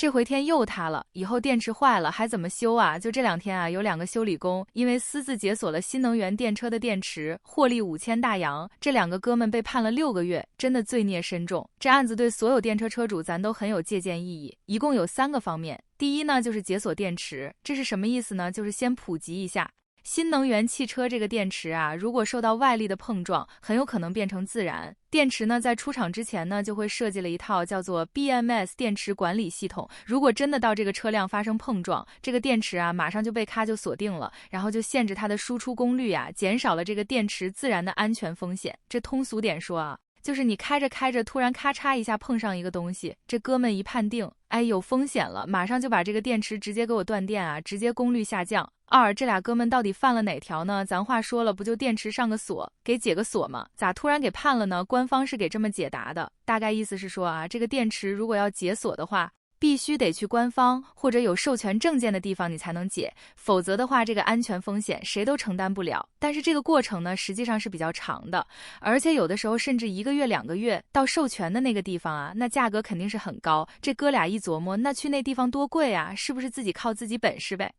这回天又塌了，以后电池坏了还怎么修啊？就这2天啊，有2个修理工因为私自解锁了新能源电车的电池，获利5000大洋。这2个哥们被判了6个月，真的罪孽深重。这案子对所有电车车主咱都很有借鉴意义，一共有3个方面。第一呢，就是解锁电池，这是什么意思呢？就是先普及一下。新能源汽车这个电池啊，如果受到外力的碰撞，很有可能变成自燃。电池呢，在出厂之前呢，就会设计了一套叫做 BMS 电池管理系统。如果真的到这个车辆发生碰撞，这个电池啊，马上就被就锁定了，然后就限制它的输出功率啊，减少了这个电池自燃的安全风险。这通俗点说啊，就是你开着开着，突然咔嚓一下碰上一个东西，这哥们一判定，哎，有风险了，马上就把这个电池直接给我断电啊，直接功率下降。这俩哥们到底犯了哪条呢？咱话说了，不就电池上个锁，给解个锁吗？咋突然给判了呢？官方是给这么解答的，大概意思是说啊，这个电池如果要解锁的话，必须得去官方或者有授权证件的地方你才能解，否则的话这个安全风险谁都承担不了。但是这个过程呢，实际上是比较长的，而且有的时候甚至1个月2个月到授权的那个地方啊，那价格肯定是很高。这哥俩一琢磨，那去那地方多贵啊，是不是自己靠自己本事呗？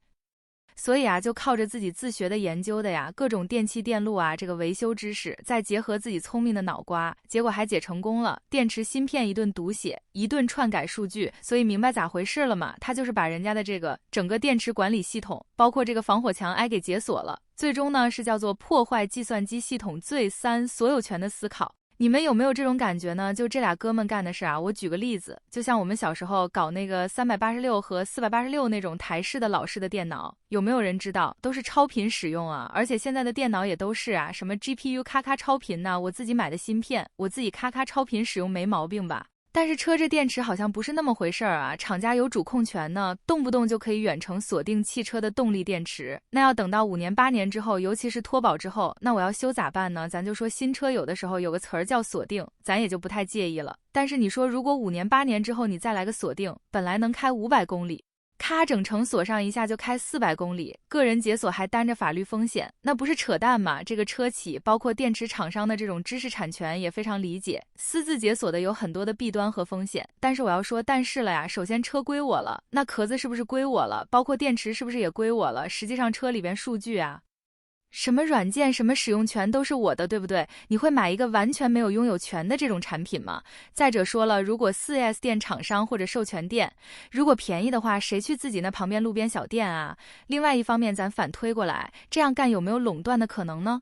所以啊，就靠着自己自学的研究的呀，各种电气电路啊，这个维修知识，再结合自己聪明的脑瓜，结果还解成功了。电池芯片一顿读写，一顿篡改数据，所以明白咋回事了嘛？他就是把人家的这个整个电池管理系统，包括这个防火墙给解锁了。最终呢，是叫做破坏计算机系统罪3所有权的思考。你们有没有这种感觉呢？就这俩哥们干的事啊，我举个例子，就像我们小时候搞那个386和486那种台式的老式的电脑，有没有人知道？都是超频使用啊，而且现在的电脑也都是啊，什么 GPU 咔咔超频呢，我自己买的芯片，我自己咔咔超频使用没毛病吧？但是车这电池好像不是那么回事儿啊，厂家有主控权呢，动不动就可以远程锁定汽车的动力电池。那要等到5年8年之后，尤其是脱保之后，那我要修咋办呢？咱就说新车有的时候有个词儿叫锁定，咱也就不太介意了。但是你说如果5年8年之后你再来个锁定，本来能开500公里，咔整成锁上一下就开400公里，个人解锁还担着法律风险，那不是扯淡吗？这个车企包括电池厂商的这种知识产权也非常理解，私自解锁的有很多的弊端和风险。但是我要说但是了呀，首先车归我了，那壳子是不是归我了？包括电池是不是也归我了？实际上车里边数据啊，什么软件什么使用权都是我的，对不对？你会买一个完全没有拥有权的这种产品吗？再者说了，如果 4S 店厂商或者授权店如果便宜的话，谁去自己那旁边路边小店啊？另外一方面咱反推过来，这样干有没有垄断的可能呢？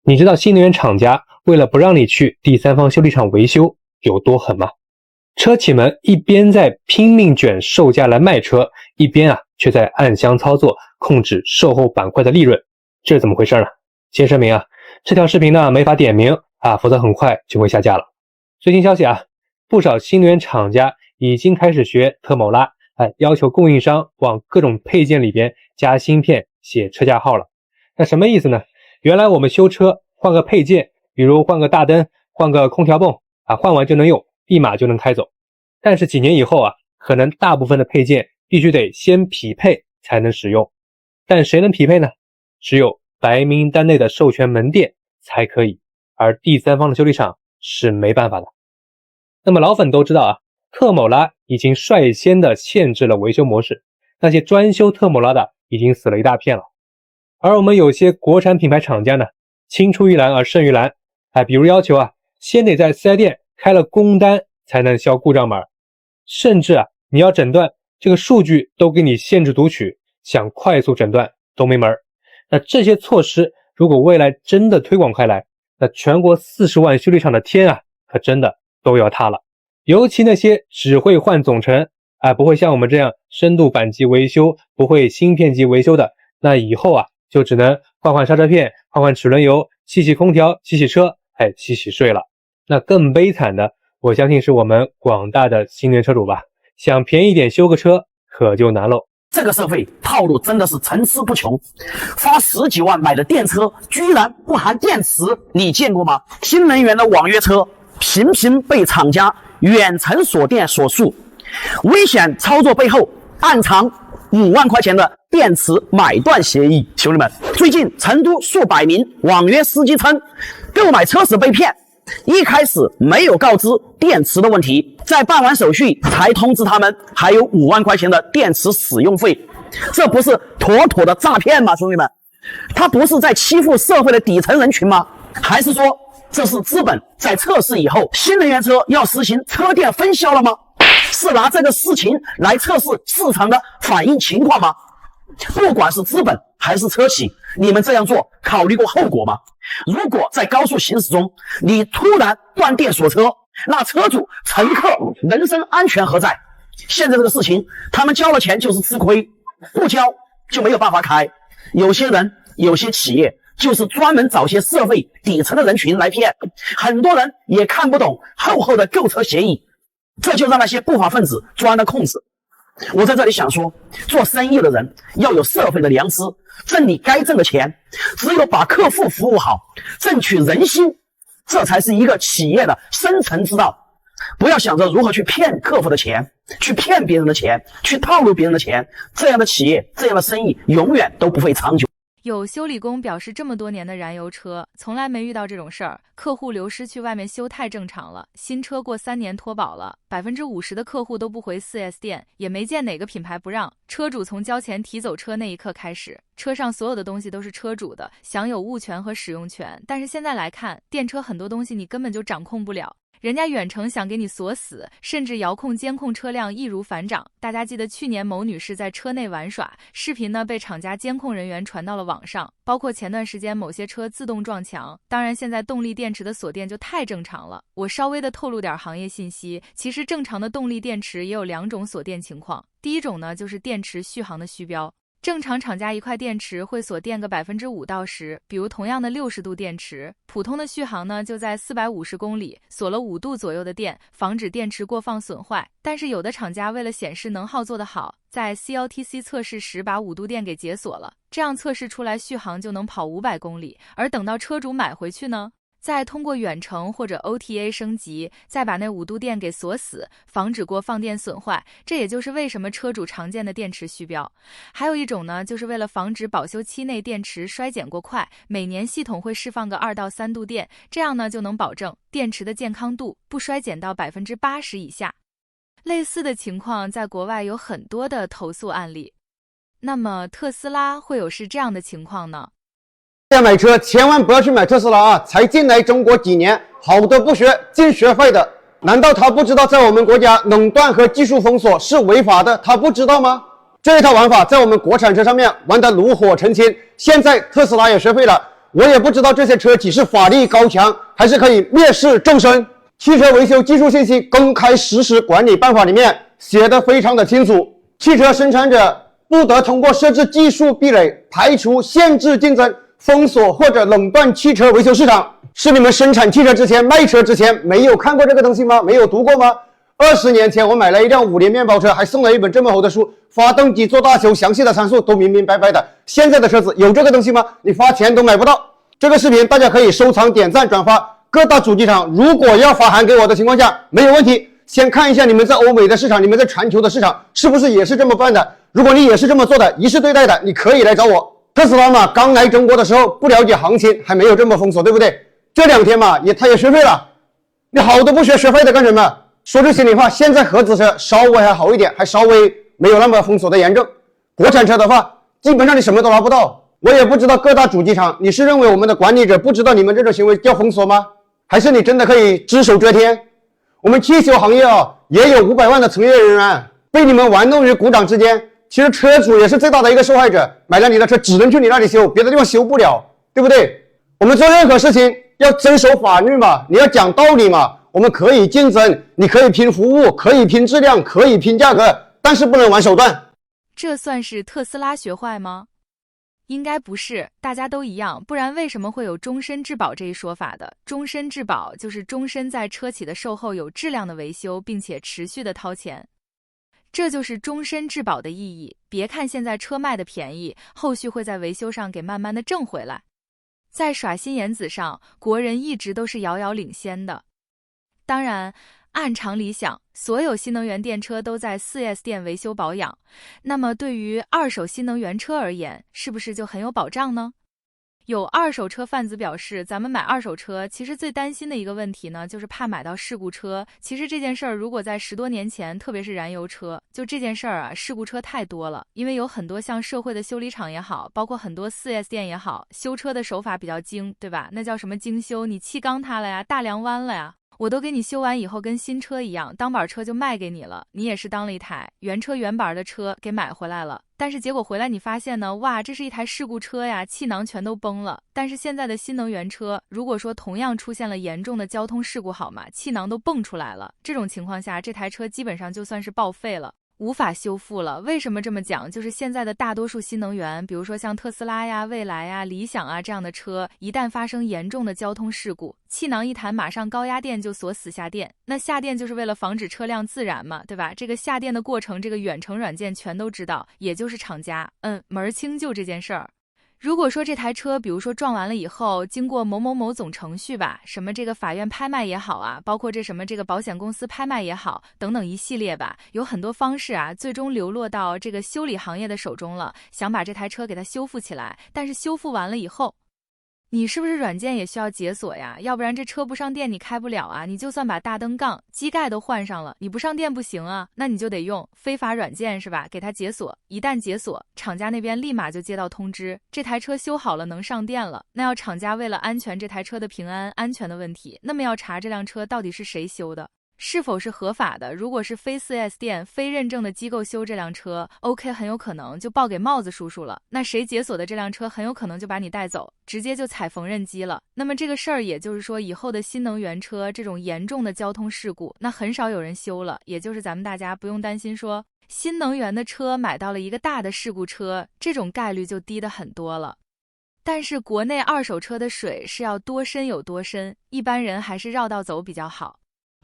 你知道新能源厂家为了不让你去第三方修理厂维修有多狠吗？车企们一边在拼命卷售价来卖车，一边却在暗箱操作控制售后板块的利润。这是怎么回事呢？先声明这条视频呢没法点名否则很快就会下架了。最新消息不少新能源厂家已经开始学特某拉，要求供应商往各种配件里边加芯片写车架号了。那什么意思呢？原来我们修车换个配件，比如换个大灯，换个空调泵换完就能用，立马就能开走。但是几年以后可能大部分的配件必须得先匹配才能使用。但谁能匹配呢？只有白名单内的授权门店才可以，而第三方的修理厂是没办法的。那么老粉都知道特某拉已经率先的限制了维修模式，那些专修特某拉的已经死了一大片了。而我们有些国产品牌厂家呢，青出于蓝而胜于蓝，比如要求先得在4S店开了工单才能销故障码，甚至你要诊断这个数据都给你限制读取，想快速诊断都没门。那这些措施如果未来真的推广开来，那全国40万修理厂的天可真的都要塌了。尤其那些只会换总成不会像我们这样深度板级维修，不会芯片级维修的，那以后就只能换换刹车片，换换齿轮油，洗洗空调，洗洗车，洗洗睡了。那更悲惨的，我相信是我们广大的新能源车主吧，想便宜点修个车可就难喽。这个社会套路真的是层出不穷，花10几万买的电车居然不含电池，你见过吗？新能源的网约车频频被厂家远程锁店锁速，危险操作背后暗藏5万块钱的电池买断协议。兄弟们，最近成都数百名网约司机称购买车时被骗，一开始没有告知电池的问题，在办完手续才通知他们还有5万块钱的电池使用费，这不是妥妥的诈骗吗？兄弟们，他不是在欺负社会的底层人群吗？还是说这是资本在测试以后，新能源车要实行车电分销了吗？是拿这个事情来测试市场的反应情况吗？不管是资本还是车企，你们这样做考虑过后果吗？如果在高速行驶中你突然断电锁车，那车主乘客人身安全何在？现在这个事情他们交了钱就是吃亏，不交就没有办法开。有些人有些企业就是专门找些社会底层的人群来骗，很多人也看不懂厚厚的购车协议，这就让那些不法分子钻了空子。我在这里想说，做生意的人要有社会的良知，挣你该挣的钱，只有把客户服务好，争取人心，这才是一个企业的生存之道。不要想着如何去骗客户的钱，去骗别人的钱，去套路别人的钱，这样的企业，这样的生意永远都不会长久。有修理工表示，这么多年的燃油车从来没遇到这种事儿，客户流失去外面修太正常了。新车过3年脱保了，50%的客户都不回 4S 店，也没见哪个品牌不让。车主从交钱提走车那一刻开始，车上所有的东西都是车主的，享有物权和使用权。但是现在来看，电车很多东西你根本就掌控不了。人家远程想给你锁死，甚至遥控监控车辆易如反掌。大家记得去年某女士在车内玩耍，视频呢被厂家监控人员传到了网上。包括前段时间某些车自动撞墙。当然现在动力电池的锁电就太正常了。我稍微的透露点行业信息，其实正常的动力电池也有2种锁电情况。第一种呢就是电池续航的虚标。正常厂家一块电池会锁电个5%到10%，比如同样的60度电池，普通的续航呢就在450公里，锁了5度左右的电，防止电池过放损坏。但是有的厂家为了显示能耗做得好，在 CLTC 测试时把5度电给解锁了，这样测试出来续航就能跑500公里，而等到车主买回去呢，再通过远程或者 OTA 升级，再把那5度电给锁死，防止过放电损坏。这也就是为什么车主常见的电池虚标。还有一种呢，就是为了防止保修期内电池衰减过快，每年系统会释放个2到3度电，这样呢就能保证电池的健康度不衰减到80%以下。类似的情况在国外有很多的投诉案例。那么特斯拉会有是这样的情况呢？要买车千万不要去买特斯拉啊！才进来中国几年，好的不学，净学坏的。难道他不知道在我们国家垄断和技术封锁是违法的？他不知道吗？这一套玩法在我们国产车上面玩得炉火纯青，现在特斯拉也学会了。我也不知道这些车企是法力高强，还是可以蔑视众生。汽车维修技术信息公开实施管理办法里面写得非常的清楚，汽车生产者不得通过设置技术壁垒、排除、限制竞争、封锁或者垄断汽车维修市场。是你们生产汽车之前、卖车之前没有看过这个东西吗？没有读过吗？20年前我买了一辆5菱面包车，还送了一本这么厚的书，发动机做大修详细的参数都明明白白的。现在的车子有这个东西吗？你花钱都买不到。这个视频大家可以收藏、点赞、转发。各大主机厂如果要发函给我的情况下没有问题，先看一下你们在欧美的市场，你们在全球的市场是不是也是这么办的。如果你也是这么做的，一视对待的，你可以来找我。特斯拉嘛，刚来中国的时候不了解行情，还没有这么封锁，对不对？这2天嘛，他也学会了。你好的不学，学坏的干什么？说句心里话，现在合资车稍微还好一点，还稍微没有那么封锁的严重。国产车的话，基本上你什么都拿不到。我也不知道各大主机厂，你是认为我们的管理者不知道你们这种行为叫封锁吗？还是你真的可以只手遮天？我们汽修行业啊，也有500万的从业人员被你们玩弄于股掌之间。其实车主也是最大的一个受害者，买了你的车只能去你那里修，别的地方修不了，对不对？我们做任何事情要遵守法律嘛，你要讲道理嘛。我们可以竞争，你可以拼服务，可以拼质量，可以拼价格，但是不能玩手段。这算是特斯拉学坏吗？应该不是，大家都一样，不然为什么会有终身质保这一说法的？终身质保就是终身在车企的售后有质量的维修，并且持续的掏钱。这就是终身质保的意义。别看现在车卖的便宜，后续会在维修上给慢慢的挣回来。在耍心眼子上，国人一直都是遥遥领先的。当然，按常理想，所有新能源电车都在 4S 店维修保养，那么对于二手新能源车而言，是不是就很有保障呢？有二手车贩子表示，咱们买二手车其实最担心的一个问题呢，就是怕买到事故车。其实这件事儿如果在10多年前，特别是燃油车，就这件事儿啊，事故车太多了。因为有很多像社会的修理厂也好，包括很多 4S 店也好，修车的手法比较精，对吧？那叫什么精修？你气缸塌了呀，大梁弯了呀，我都给你修完以后跟新车一样，当板车就卖给你了，你也是当了一台原车原版的车给买回来了。但是结果回来你发现呢，哇，这是一台事故车呀，气囊全都崩了。但是现在的新能源车，如果说同样出现了严重的交通事故，好吗？气囊都蹦出来了，这种情况下，这台车基本上就算是报废了，无法修复了。为什么这么讲？就是现在的大多数新能源，比如说像特斯拉呀、蔚来呀、理想啊这样的车，一旦发生严重的交通事故，气囊一弹，马上高压电就锁死下电。那下电就是为了防止车辆自燃嘛，对吧？这个下电的过程，这个远程软件全都知道，也就是厂家，门儿清就这件事儿。如果说这台车，比如说撞完了以后，经过某某某总程序吧，什么这个法院拍卖也好啊，包括这什么这个保险公司拍卖也好，等等一系列吧，有很多方式啊，最终流落到这个修理行业的手中了，想把这台车给它修复起来，但是修复完了以后，你是不是软件也需要解锁呀？要不然这车不上电你开不了啊！你就算把大灯杠、机盖都换上了，你不上电不行啊！那你就得用非法软件是吧？给它解锁，一旦解锁，厂家那边立马就接到通知，这台车修好了能上电了。那要厂家为了安全这台车的平安、安全的问题，那么要查这辆车到底是谁修的，是否是合法的。如果是非 4S 店、非认证的机构修这辆车 ，OK， 很有可能就报给帽子叔叔了。那谁解锁的这辆车，很有可能就把你带走，直接就踩缝纫机了。那么这个事儿，也就是说，以后的新能源车这种严重的交通事故，那很少有人修了。也就是咱们大家不用担心说，新能源的车买到了一个大的事故车，这种概率就低得很多了。但是国内二手车的水是要多深有多深，一般人还是绕道走比较好。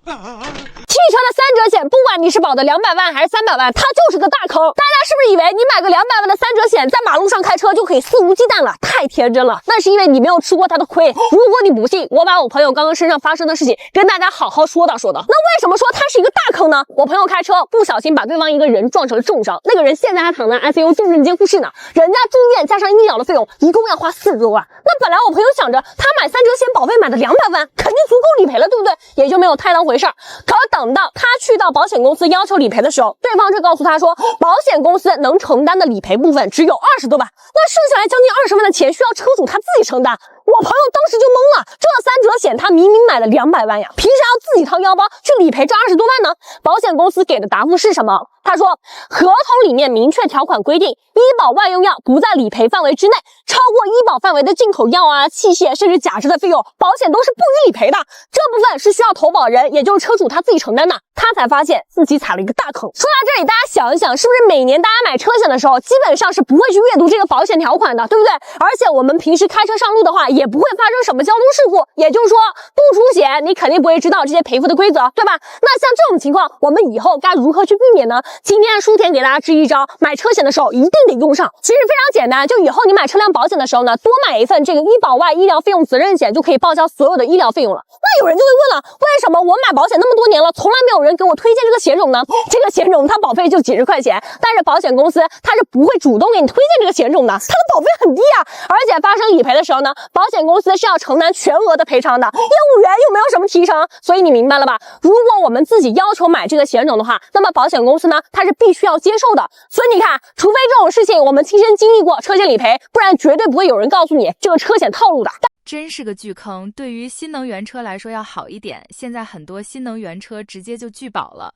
汽车的3者险，不管你是保的200万还是300万，它就是个大坑。大家是不是以为你买个200万的3者险，在马路上开车就可以肆无忌惮了？太天真了，那是因为你没有吃过它的亏。如果你不信，我把我朋友刚刚身上发生的事情跟大家好好说道说道。那为什么说它是一个大坑呢？我朋友开车不小心把对方一个人撞成了重伤，那个人现在还躺在 ICU 重症监护室呢。人家住院加上医疗的费用，一共要花40多万。那本来我朋友想着他买3者险保费买的200万，肯定足够理赔了，对不对？也就没有太当回事儿。可等到他去到保险公司要求理赔的时候，对方却告诉他说，保险公司能承担的理赔部分只有20多万，那剩下来将近20万的钱需要车主他自己承担。我朋友当时就懵了，这3者险他明明买了200万呀，凭啥要自己掏腰包去理赔这20多万呢？保险公司给的答复是什么？他说，合同里面明确条款规定，医保万用药不在理赔范围之内，超过医保范围的进口药啊、器械甚至假肢的费用，保险都是不予理赔的。这部分是需要投保人，也就是车主他自己承担的。他才发现自己踩了一个大坑。说到这里，大家想一想，是不是每年大家买车险的时候，基本上是不会去阅读这个保险条款的，对不对？而且我们平时开车上路的话，也不会发生什么交通事故，也就是说，不出险，你肯定不会知道这些赔付的规则，对吧？那像这种情况，我们以后该如何去避免呢？今天舒田给大家支一招，买车险的时候一定得用上。其实非常简单，就以后你买车辆保险的时候呢，多买一份这个医保外医疗费用责任险，就可以报销所有的医疗费用了。那有人就会问了，为什么我买保险那么多年了，从来没有人给我推荐这个险种呢？这个险种它保费就几十块钱，但是保险公司它是不会主动给你推荐这个险种的，它的保费很低啊。而且发生理赔的时候呢，保险公司是要承担全额的赔偿的，业务员又没有什么提成，所以你明白了吧？如果我们自己要求买这个险种的话，那么保险公司呢，它是必须要接受的。所以你看，除非这种事情我们亲身经历过车险理赔，不然绝对不会有人告诉你这个车险套路的。真是个巨坑，对于新能源车来说要好一点，现在很多新能源车直接就拒保了。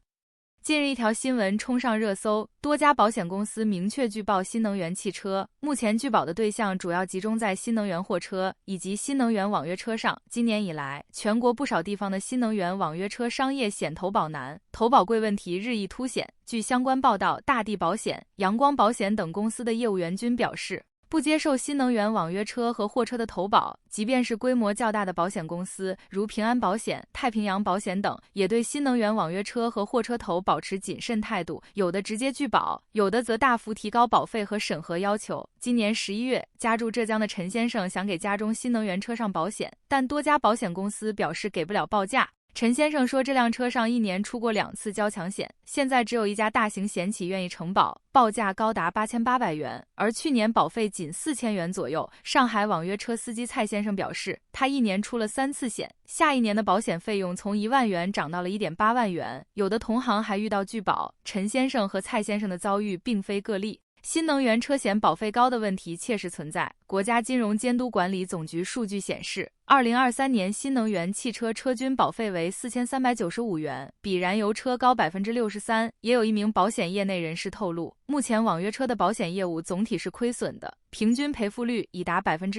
近日一条新闻冲上热搜，多家保险公司明确拒保新能源汽车，目前拒保的对象主要集中在新能源货车以及新能源网约车上。今年以来，全国不少地方的新能源网约车商业险投保难，投保贵问题日益凸显。据相关报道，大地保险、阳光保险等公司的业务员均表示，不接受新能源网约车和货车的投保，即便是规模较大的保险公司，如平安保险、太平洋保险等，也对新能源网约车和货车投保持谨慎态度，有的直接拒保，有的则大幅提高保费和审核要求。今年11月，家住浙江的陈先生想给家中新能源车上保险，但多家保险公司表示给不了报价。陈先生说，这辆车上1年出过2次交强险，现在只有一家大型险企愿意承保，报价高达8800元，而去年保费仅4000元左右。上海网约车司机蔡先生表示，他1年出了3次险，下一年的保险费用从1万元涨到了1.8万元，有的同行还遇到拒保。陈先生和蔡先生的遭遇并非个例。新能源车险保费高的问题切实存在。国家金融监督管理总局数据显示，2023年新能源汽车车均保费为4395元，比燃油车高63%。也有一名保险业内人士透露，目前网约车的保险业务总体是亏损的，平均赔付率已达120%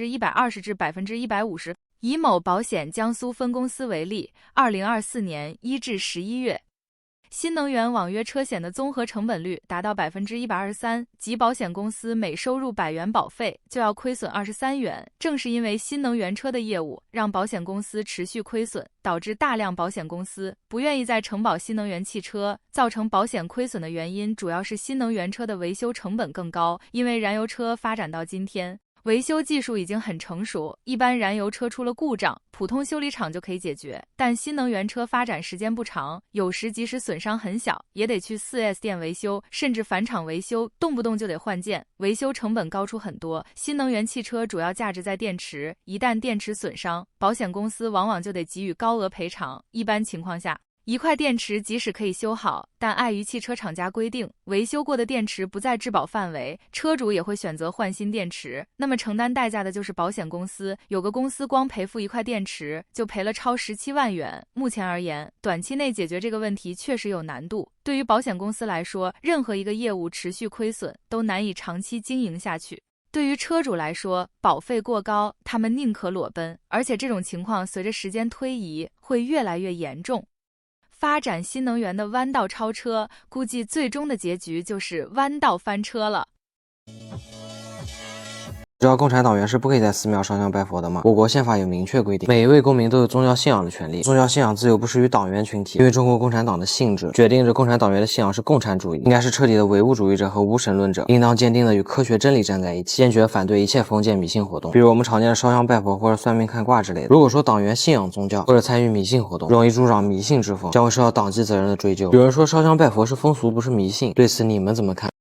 至150%。以某保险江苏分公司为例，2024年1至11月。新能源网约车险的综合成本率达到123%，即保险公司每收入100元保费就要亏损23元。正是因为新能源车的业务让保险公司持续亏损，导致大量保险公司不愿意再承保新能源汽车。造成保险亏损的原因主要是新能源车的维修成本更高，因为燃油车发展到今天，维修技术已经很成熟，一般燃油车出了故障，普通修理厂就可以解决。但新能源车发展时间不长，有时即使损伤很小，也得去 4S 店维修，甚至返厂维修，动不动就得换件，维修成本高出很多。新能源汽车主要价值在电池，一旦电池损伤，保险公司往往就得给予高额赔偿。一般情况下，一块电池即使可以修好，但碍于汽车厂家规定，维修过的电池不在质保范围，车主也会选择换新电池。那么承担代价的就是保险公司，有个公司光赔付一块电池就赔了超17万元。目前而言，短期内解决这个问题确实有难度。对于保险公司来说，任何一个业务持续亏损都难以长期经营下去。对于车主来说，保费过高，他们宁可裸奔，而且这种情况随着时间推移会越来越严重。发展新能源的弯道超车，估计最终的结局就是弯道翻车了。知道共产党员是不可以在寺庙烧香拜佛的吗？我国宪法有明确规定，每一位公民都有宗教信仰的权利，宗教信仰自由不适于党员群体。因为中国共产党的性质决定着共产党员的信仰是共产主义，应该是彻底的唯物主义者和无神论者，应当坚定的与科学真理站在一起，坚决反对一切封建迷信活动，比如我们常见的烧香拜佛或者算命看卦之类的。如果说党员信仰宗教或者参与迷信活动，容易助长迷信之风，将会受到党纪责任的追究。有人说烧香拜佛是风俗不是迷信，对此你们怎么看？